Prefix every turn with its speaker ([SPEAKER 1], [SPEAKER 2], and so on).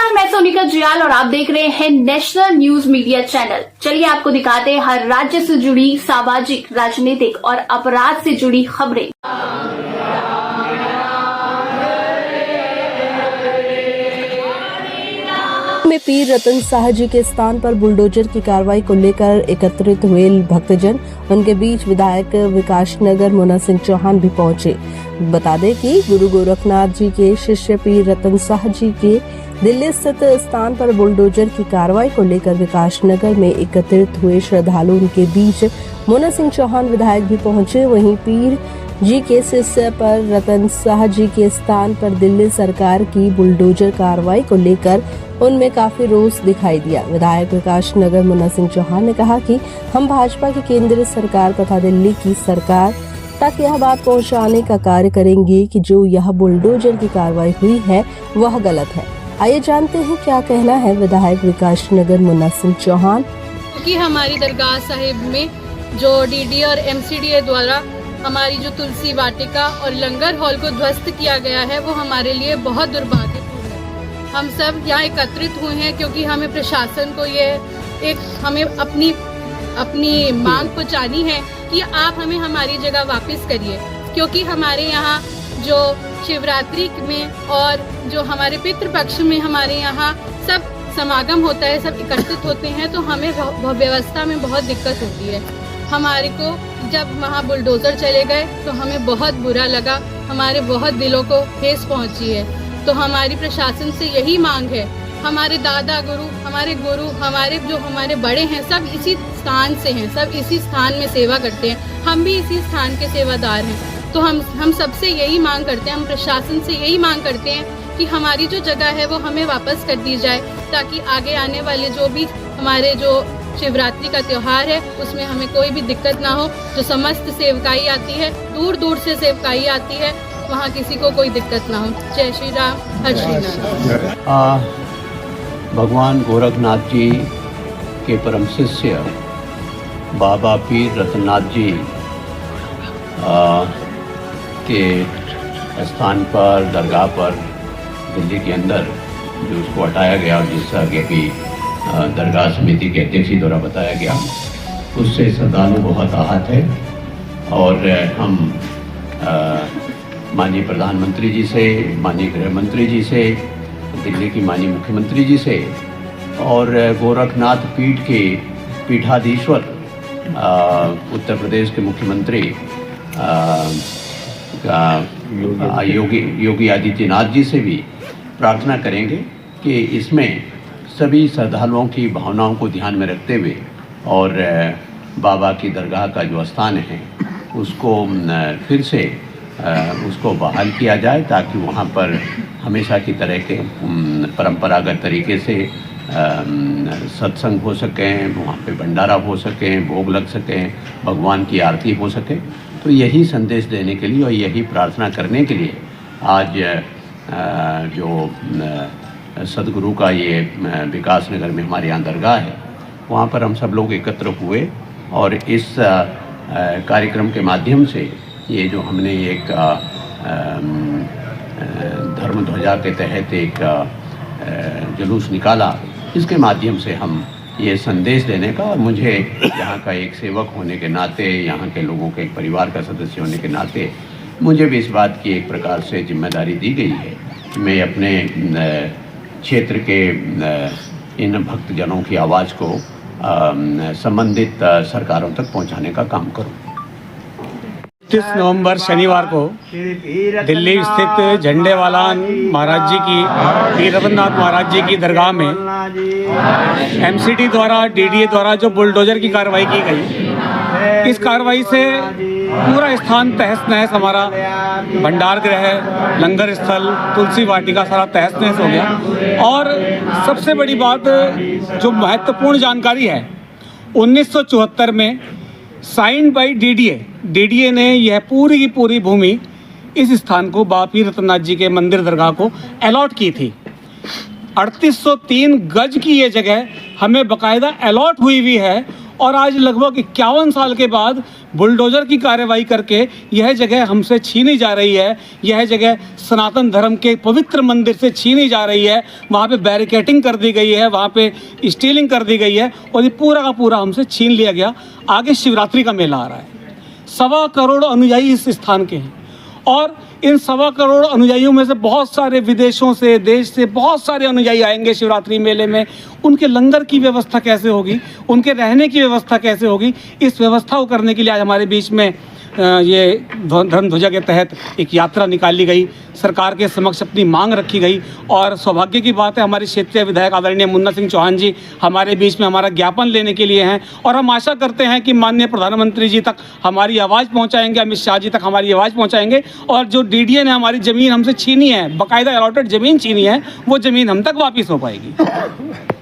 [SPEAKER 1] नमस्कार, मैं सोनिका जियाल और आप देख रहे हैं नेशनल न्यूज मीडिया चैनल। चलिए आपको दिखाते हैं हर राज्य से जुड़ी सामाजिक, राजनीतिक और अपराध से जुड़ी खबरें।
[SPEAKER 2] में पीर रतन शाह जी के स्थान पर बुलडोजर की कार्रवाई को लेकर एकत्रित हुए भक्तजन, उनके बीच विधायक विकास नगर मुन्ना सिंह चौहान भी पहुंचे। बता दें कि गुरु गोरखनाथ जी के शिष्य पीर रतन शाह जी के दिल्ली स्थित स्थान पर बुलडोजर की कार्रवाई को लेकर विकास नगर में एकत्रित हुए श्रद्धालु, उनके बीच मुन्ना सिंह चौहान विधायक भी पहुंचे। वहीं पीर जी के शिष्य पर रतन शाह जी के स्थान पर दिल्ली सरकार की बुलडोजर कार्रवाई को लेकर उनमें काफी रोष दिखाई दिया। विधायक विकास नगर मुन्ना सिंह चौहान ने कहा कि हम भाजपा की केंद्र सरकार तथा दिल्ली की सरकार तक यह बात पहुंचाने का कार्य करेंगे कि जो यह बुलडोजर की कार्रवाई हुई है वह गलत है। आइए जानते हैं क्या कहना है विधायक विकास नगर मुन्ना सिंह चौहान।
[SPEAKER 3] कि हमारी दरगाह साहिब में जो डीडी और एमसीडीए द्वारा हमारी जो तुलसी वाटिका और लंगर हॉल को ध्वस्त किया गया है, वो हमारे लिए बहुत दुर्भाग्यपूर्ण है। हम सब यहाँ एकत्रित हुए हैं क्योंकि हमें प्रशासन को हमें अपनी मांग पहुँचानी है कि आप हमें हमारी जगह वापस करिए, क्योंकि हमारे यहाँ जो शिवरात्रि में और जो हमारे पितृपक्ष में हमारे यहाँ सब समागम होता है, सब एकत्रित होते हैं, तो हमें व्यवस्था में बहुत दिक्कत होती है। हमारे को जब वहाँ बुलडोजर चले गए तो हमें बहुत बुरा लगा, हमारे बहुत दिलों को ठेस पहुँची है। तो हमारी प्रशासन से यही मांग है, हमारे दादा गुरु, हमारे जो हमारे बड़े हैं, सब इसी स्थान से हैं, सब इसी स्थान में सेवा करते हैं, हम भी इसी स्थान के सेवादार हैं। तो हम सबसे यही मांग करते हैं, हम प्रशासन से यही मांग करते हैं कि हमारी जो जगह है वो हमें वापस कर दी जाए, ताकि आगे आने वाले जो भी हमारे जो शिवरात्रि का त्योहार है उसमें हमें कोई भी दिक्कत ना हो। जो समस्त सेवकाई आती है, दूर दूर से सेवकाई आती है, वहाँ किसी को कोई दिक्कत ना हो। जय श्री राम, हर श्री राम।
[SPEAKER 4] भगवान गोरखनाथ जी के परम शिष्य बाबा पीर रतननाथ जी के स्थान पर, दरगाह पर दिल्ली के अंदर जो उसको हटाया गया और जिस आगे की दरगाह समिति के अध्यक्ष द्वारा बताया गया, उससे श्रद्धालु बहुत आहत है। और हम माननीय प्रधानमंत्री जी से, माननीय गृह मंत्री जी से, दिल्ली की माननीय मुख्यमंत्री जी से और गोरखनाथ पीठ के पीठाधीश्वर उत्तर प्रदेश के मुख्यमंत्री योगी आदित्यनाथ जी से भी प्रार्थना करेंगे कि इसमें सभी श्रद्धालुओं की भावनाओं को ध्यान में रखते हुए और बाबा की दरगाह का जो स्थान है उसको फिर से उसको बहाल किया जाए, ताकि वहाँ पर हमेशा की तरह के परंपरागत तरीके से सत्संग हो सकें, वहाँ पे भंडारा हो सकें, भोग लग सकें, भगवान की आरती हो सके। तो यही संदेश देने के लिए और यही प्रार्थना करने के लिए आज जो सदगुरु का ये विकास नगर में हमारे यहाँ दरगाह है, वहाँ पर हम सब लोग एकत्र हुए और इस कार्यक्रम के माध्यम से ये जो हमने एक धर्म ध्वजा के तहत एक जुलूस निकाला, इसके माध्यम से हम ये संदेश देने का, और मुझे यहाँ का एक सेवक होने के नाते, यहाँ के लोगों के एक परिवार का सदस्य होने के नाते मुझे भी इस बात की एक प्रकार से जिम्मेदारी दी गई है कि मैं अपने क्षेत्र के इन भक्तजनों की आवाज़ को संबंधित सरकारों तक पहुँचाने का काम करूँ।
[SPEAKER 5] 30 नवंबर शनिवार को दिल्ली स्थित झंडेवालान महाराज जी की, पीर रतननाथ महाराज जी की दरगाह में एमसीडी द्वारा, डीडीए द्वारा जो बुलडोजर की कार्रवाई की गई, इस कार्रवाई से पूरा स्थान तहस नहस, हमारा भंडार गृह, लंगर स्थल, तुलसी वाटिका सारा तहस नहस हो गया। और सबसे बड़ी बात जो महत्वपूर्ण जानकारी है, 1974 में साइंड बाई डीडीए ने यह पूरी की पूरी भूमि, इस स्थान को बाबा पीर रतननाथ जी के मंदिर दरगाह को अलॉट की थी। 3803 गज की ये जगह हमें बाकायदा अलॉट हुई है और आज लगभग 51 साल के बाद बुलडोजर की कार्रवाई करके यह जगह हमसे छीनी जा रही है। यह जगह सनातन धर्म के पवित्र मंदिर से छीनी जा रही है। वहाँ पे बैरिकेटिंग कर दी गई है, वहाँ पे स्टीलिंग कर दी गई है और ये पूरा का पूरा हमसे छीन लिया गया। आगे शिवरात्रि का मेला आ रहा है, 1.25 करोड़ अनुयायी इस स्थान के हैं और इन 1.25 करोड़ अनुयायियों में से बहुत सारे विदेशों से, देश से बहुत सारे अनुयायी आएंगे शिवरात्रि मेले में। उनके लंगर की व्यवस्था कैसे होगी, उनके रहने की व्यवस्था कैसे होगी, इस व्यवस्था को करने के लिए आज हमारे बीच में ये धर्म ध्वजा के तहत एक यात्रा निकाली गई, सरकार के समक्ष अपनी मांग रखी गई। और सौभाग्य की बात है हमारे क्षेत्रीय विधायक आदरणीय मुन्ना सिंह चौहान जी हमारे बीच में हमारा ज्ञापन लेने के लिए हैं और हम आशा करते हैं कि माननीय प्रधानमंत्री जी तक हमारी आवाज़ पहुंचाएंगे, अमित शाह जी तक हमारी आवाज़ पहुंचाएंगे और जो DDA ने हमारी ज़मीन हमसे छीनी है, बाकायदा अलॉटेड ज़मीन छीनी है, वो ज़मीन हम तक वापस हो पाएगी।